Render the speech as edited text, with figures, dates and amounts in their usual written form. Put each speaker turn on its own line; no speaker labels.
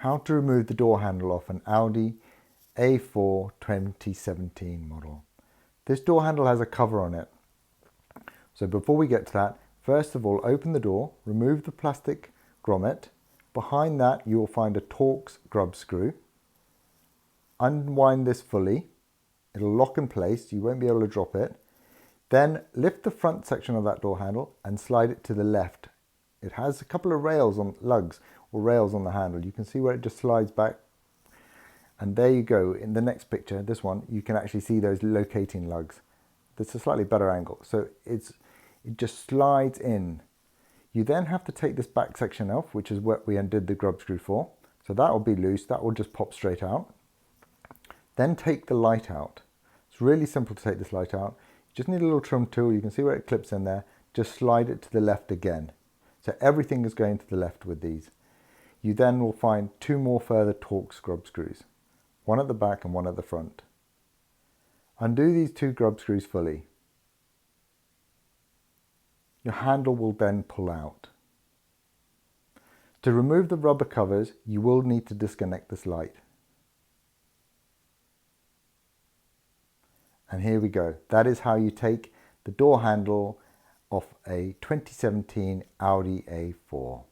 How to remove the door handle off an Audi A4 2017 model. This door handle has a cover on it. So before we get to that, first of all, open the door, remove the plastic grommet. Behind that, you will find a Torx grub screw. Unwind this fully. It'll lock in place, you won't be able to drop it. Then lift the front section of that door handle and slide it to the left. It has a couple of rails on lugs or rails on the handle. You can see where it just slides back. And there you go. In the next picture, this one, you can actually see those locating lugs. That's a slightly better angle. So it just slides in. You then have to take this back section off, which is what we undid the grub screw for. So that will be loose. That will just pop straight out. Then take the light out. It's really simple to take this light out. You just need a little trim tool. You can see where it clips in there. Just slide it to the left again. So everything is going to the left with these. You then will find two more further Torx grub screws. One at the back and one at the front. Undo these two grub screws fully. Your handle will then pull out. To remove the rubber covers, you will need to disconnect this light. And here we go. That is how you take the door handle off a 2017 Audi A4.